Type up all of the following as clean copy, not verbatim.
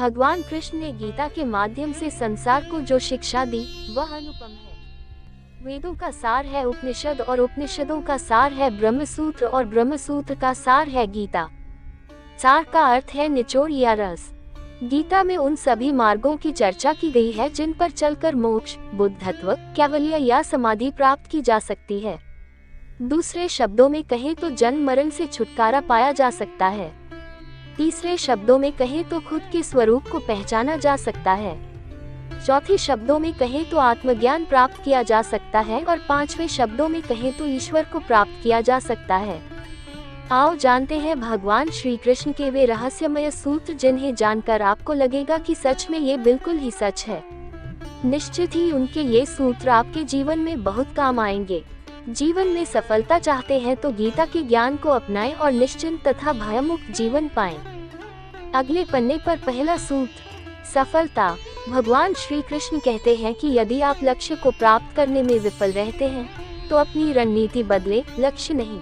भगवान कृष्ण ने गीता के माध्यम से संसार को जो शिक्षा दी वह अनुपम है। वेदों का सार है उपनिषद और उपनिषदों का सार है ब्रह्मसूत्र और ब्रह्मसूत्र का सार है गीता। सार का अर्थ है निचोड़ या रस। गीता में उन सभी मार्गों की चर्चा की गई है जिन पर चलकर मोक्ष, बुद्धत्व, कैवल्य या समाधि प्राप्त की जा सकती है। दूसरे शब्दों में कहें तो जन्म मरण से छुटकारा पाया जा सकता है। तीसरे शब्दों में कहें तो खुद के स्वरूप को पहचाना जा सकता है। चौथे शब्दों में कहें तो आत्मज्ञान प्राप्त किया जा सकता है और पांचवें शब्दों में कहें तो ईश्वर को प्राप्त किया जा सकता है। आओ जानते हैं भगवान श्री कृष्ण के वे रहस्यमय सूत्र जिन्हें जानकर आपको लगेगा कि सच में ये बिल्कुल ही सच है। निश्चित ही उनके ये सूत्र आपके जीवन में बहुत काम आएंगे। जीवन में सफलता चाहते हैं तो गीता के ज्ञान को अपनाएं और निश्चिंत तथा भयमुक्त जीवन पाएं। अगले पन्ने पर पहला सूत्र, सफलता। भगवान श्री कृष्ण कहते हैं कि यदि आप लक्ष्य को प्राप्त करने में विफल रहते हैं तो अपनी रणनीति बदले, लक्ष्य नहीं।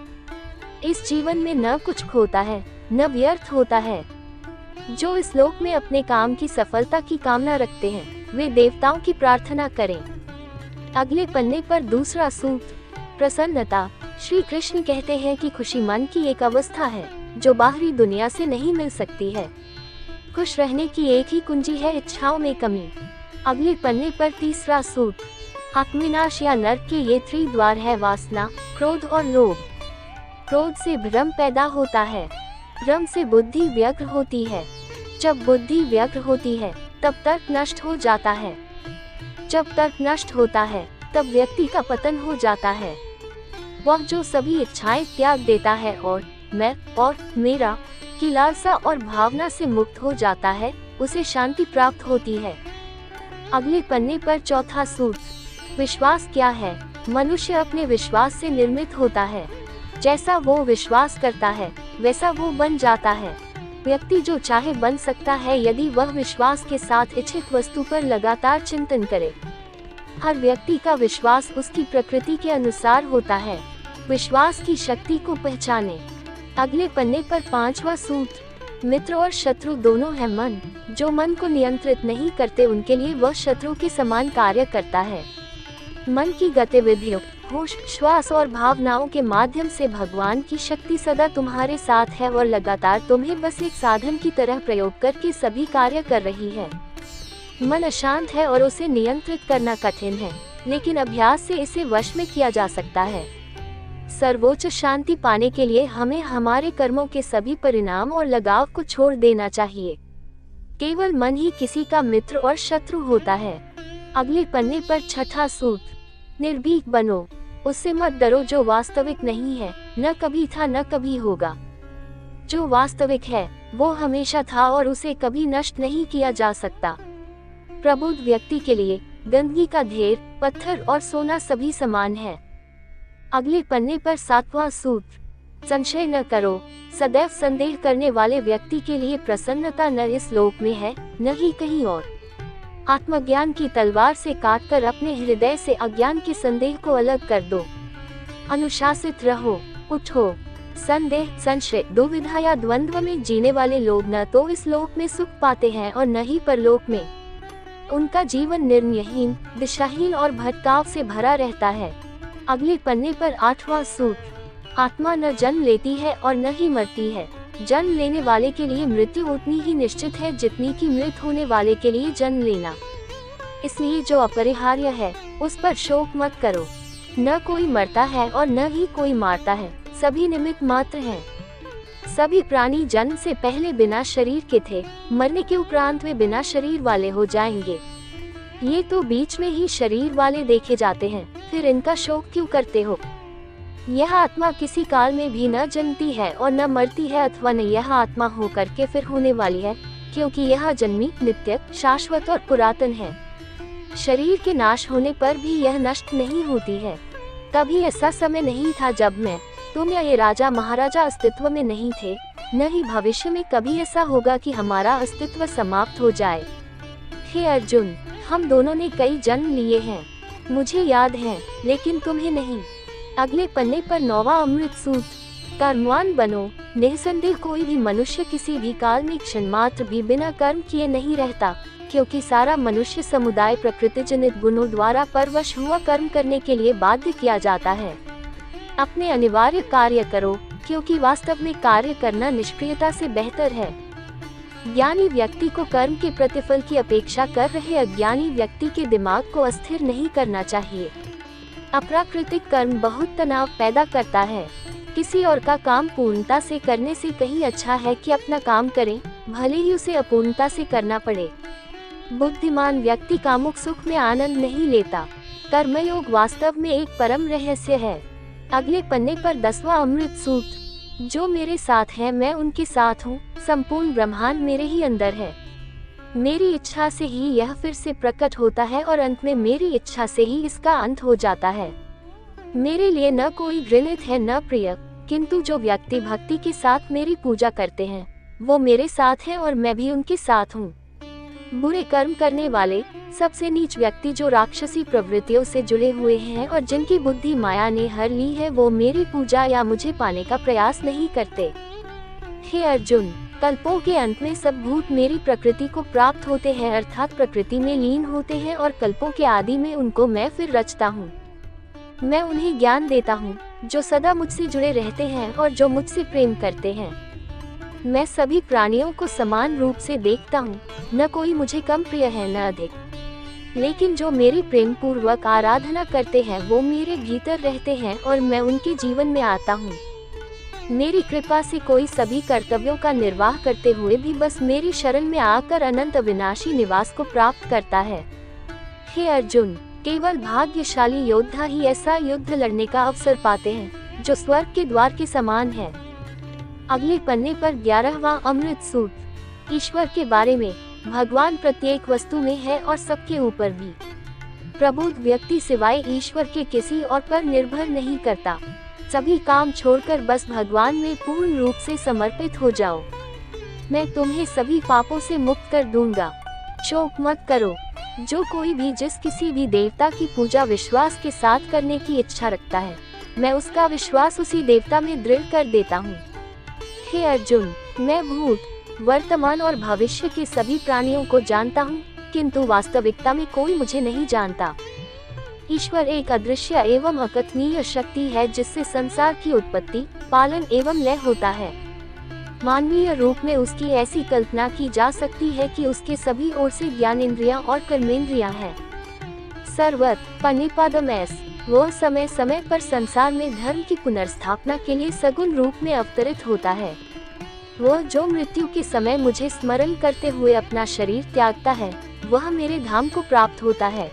इस जीवन में न कुछ खोता है न व्यर्थ होता है। जो इस लोक में अपने काम की सफलता की कामना रखते हैं वे देवताओं की प्रार्थना करें। अगले पन्ने पर दूसरा सूत्र, प्रसन्नता। श्री कृष्ण कहते हैं कि खुशी मन की एक अवस्था है जो बाहरी दुनिया से नहीं मिल सकती है। खुश रहने की एक ही कुंजी है इच्छाओं में कमी। अगले पन्ने पर तीसरा सूत्र, आत्मविनाश या नरक के ये त्रिद्वार है वासना, क्रोध और लोभ। क्रोध से भ्रम पैदा होता है, भ्रम से बुद्धि व्यग्र होती है। जब बुद्धि व्यग्र होती है तब तर्क नष्ट हो जाता है। जब तर्क नष्ट होता है तब व्यक्ति का पतन हो जाता है। वह जो सभी इच्छाएं त्याग देता है और मैं और मेरा की लालसा और भावना से मुक्त हो जाता है, उसे शांति प्राप्त होती है। अगले पन्ने पर चौथा सूत्र, विश्वास क्या है। मनुष्य अपने विश्वास से निर्मित होता है। जैसा वो विश्वास करता है वैसा वो बन जाता है। व्यक्ति जो चाहे बन सकता है यदि वह विश्वास के साथ इच्छित वस्तु पर लगातार चिंतन करे। हर व्यक्ति का विश्वास उसकी प्रकृति के अनुसार होता है। विश्वास की शक्ति को पहचाने। अगले पन्ने पर पांचवा सूत्र, मित्र और शत्रु दोनों है मन। जो मन को नियंत्रित नहीं करते उनके लिए वह शत्रु के समान कार्य करता है। मन की गतिविधियों, होश, श्वास और भावनाओं के माध्यम से भगवान की शक्ति सदा तुम्हारे साथ है और लगातार तुम्हें बस एक साधन की तरह प्रयोग करके सभी कार्य कर रही है। मन अशांत है और उसे नियंत्रित करना कठिन है, लेकिन अभ्यास से इसे वश में किया जा सकता है। सर्वोच्च शांति पाने के लिए हमें हमारे कर्मों के सभी परिणाम और लगाव को छोड़ देना चाहिए। केवल मन ही किसी का मित्र और शत्रु होता है। अगले पन्ने पर छठा सूत्र, निर्भीक बनो। उससे मत डरो जो वास्तविक नहीं है, न कभी था न कभी होगा। जो वास्तविक है वो हमेशा था और उसे कभी नष्ट नहीं किया जा सकता। प्रबुद्ध व्यक्ति के लिए गंदगी का ढेर, पत्थर और सोना सभी समान है। अगले पन्ने पर सातवां सूत्र, संशय न करो। सदैव संदेह करने वाले व्यक्ति के लिए प्रसन्नता न इस लोक में है न ही कहीं और। आत्मज्ञान की तलवार से काटकर अपने हृदय से अज्ञान के संदेह को अलग कर दो। अनुशासित रहो, उठो। संदेह, संशय, दुविधा या द्वंद्व में जीने वाले लोग न तो इस लोक में सुख पाते हैं और न ही परलोक में। उनका जीवन निर्णयहीन, दिशाहीन और भटकाव से भरा रहता है। अगले पन्ने पर आठवां सूत्र, आत्मा न जन्म लेती है और न ही मरती है। जन्म लेने वाले के लिए मृत्यु उतनी ही निश्चित है जितनी कि मृत होने वाले के लिए जन्म लेना। इसलिए जो अपरिहार्य है उस पर शोक मत करो। न कोई मरता है और न ही कोई मारता है, सभी निमित्त मात्र हैं। सभी प्राणी जन्म से पहले बिना शरीर के थे, मरने के उपरांत वे बिना शरीर वाले हो जाएंगे। ये तो बीच में ही शरीर वाले देखे जाते हैं, फिर इनका शोक क्यों करते हो। यह आत्मा किसी काल में भी न जन्मती है और न मरती है, अथवा न यह आत्मा होकर के फिर होने वाली है, क्योंकि यह जन्मी, नित्य, शाश्वत और पुरातन है। शरीर के नाश होने पर भी यह नष्ट नहीं होती है। कभी ऐसा समय नहीं था जब मैं, तुम या ये राजा महाराजा अस्तित्व में नहीं थे, न ही भविष्य में कभी ऐसा होगा कि हमारा अस्तित्व समाप्त हो जाए। हे अर्जुन, हम दोनों ने कई जन्म लिए हैं, मुझे याद है, लेकिन तुम्हें नहीं। अगले पन्ने पर नौवां अमृत सूत्र, कर्मवान बनो। निसंदेह कोई भी मनुष्य किसी भी काल में क्षण मात्र भी बिना कर्म किए नहीं रहता, क्योंकि सारा मनुष्य समुदाय प्रकृति जनित गुणों द्वारा परवश हुआ कर्म करने के लिए बाध्य किया जाता है। अपने अनिवार्य कार्य करो, क्योंकि वास्तव में कार्य करना निष्क्रियता से बेहतर है। ज्ञानी व्यक्ति को कर्म के प्रतिफल की अपेक्षा कर रहे अज्ञानी व्यक्ति के दिमाग को अस्थिर नहीं करना चाहिए। अप्राकृतिक कर्म बहुत तनाव पैदा करता है। किसी और का काम पूर्णता से करने से कहीं अच्छा है कि अपना काम करें, भले ही उसे अपूर्णता से करना पड़े। बुद्धिमान व्यक्ति कामुक सुख में आनंद नहीं लेता। कर्मयोग वास्तव में एक परम रहस्य है। अगले पन्ने पर 10वां अमृत सूत्र। जो मेरे साथ है मैं उनके साथ हूँ, संपूर्ण ब्रह्मांड मेरे ही अंदर है। मेरी इच्छा से ही यह फिर से प्रकट होता है और अंत में मेरी इच्छा से ही इसका अंत हो जाता है। मेरे लिए न कोई घृणित है न प्रिय, किंतु जो व्यक्ति भक्ति के साथ मेरी पूजा करते हैं वो मेरे साथ हैं और मैं भी उनके साथ हूँ। बुरे कर्म करने वाले, सबसे नीच व्यक्ति जो राक्षसी प्रवृत्तियों से जुड़े हुए हैं और जिनकी बुद्धि माया ने हर ली है, वो मेरी पूजा या मुझे पाने का प्रयास नहीं करते। हे अर्जुन, कल्पों के अंत में सब भूत मेरी प्रकृति को प्राप्त होते हैं, अर्थात प्रकृति में लीन होते हैं, और कल्पों के आदि में उनको मैं फिर रचता हूँ। मैं उन्हें ज्ञान देता हूँ जो सदा मुझसे जुड़े रहते हैं और जो मुझसे प्रेम करते हैं। मैं सभी प्राणियों को समान रूप से देखता हूँ, न कोई मुझे कम प्रिय है न अधिक। लेकिन जो मेरी प्रेम पूर्वक आराधना करते हैं वो मेरे भीतर रहते हैं और मैं उनके जीवन में आता हूँ। मेरी कृपा से कोई सभी कर्तव्यों का निर्वाह करते हुए भी बस मेरी शरण में आकर अनंत अविनाशी निवास को प्राप्त करता है। हे अर्जुन, केवल भाग्यशाली योद्धा ही ऐसा युद्ध लड़ने का अवसर पाते हैं जो स्वर्ग के द्वार के समान है। अगले पन्ने पर 11वां अमृत सूत्र। ईश्वर के बारे में। भगवान प्रत्येक वस्तु में है और सबके ऊपर भी। प्रबुद्ध व्यक्ति सिवाय ईश्वर के किसी और पर निर्भर नहीं करता। सभी काम छोड़कर बस भगवान में पूर्ण रूप से समर्पित हो जाओ। मैं तुम्हें सभी पापों से मुक्त कर दूंगा। शोक मत करो। जो कोई भी जिस किसी भी देवता की पूजा विश्वास के साथ करने की इच्छा रखता है, मैं उसका विश्वास उसी देवता में दृढ़ कर देता हूँ। हे अर्जुन, मैं भूत, वर्तमान और भविष्य के सभी प्राणियों को जानता हूँ, किंतु वास्तविकता में कोई मुझे नहीं जानता। ईश्वर एक अदृश्य एवं अकथनीय शक्ति है जिससे संसार की उत्पत्ति, पालन एवं लय होता है। मानवीय रूप में उसकी ऐसी कल्पना की जा सकती है कि उसके सभी ओर से ज्ञानेंद्रियां और कर्मेंद्रियां हैं। सर्वत पनिपादमैस, वह समय समय पर संसार में धर्म की पुनर्स्थापना के लिए सगुण रूप में अवतरित होता है। वह जो मृत्यु के समय मुझे स्मरण करते हुए अपना शरीर त्यागता है, वह मेरे धाम को प्राप्त होता है।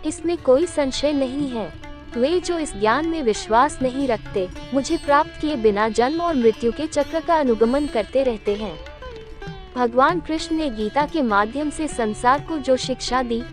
इसमें कोई संशय नहीं है। वे जो इस ज्ञान में विश्वास नहीं रखते, मुझे प्राप्त किए बिना जन्म और मृत्यु के चक्र का अनुगमन करते रहते हैं। भगवान कृष्ण ने गीता के माध्यम से संसार को जो शिक्षा दी,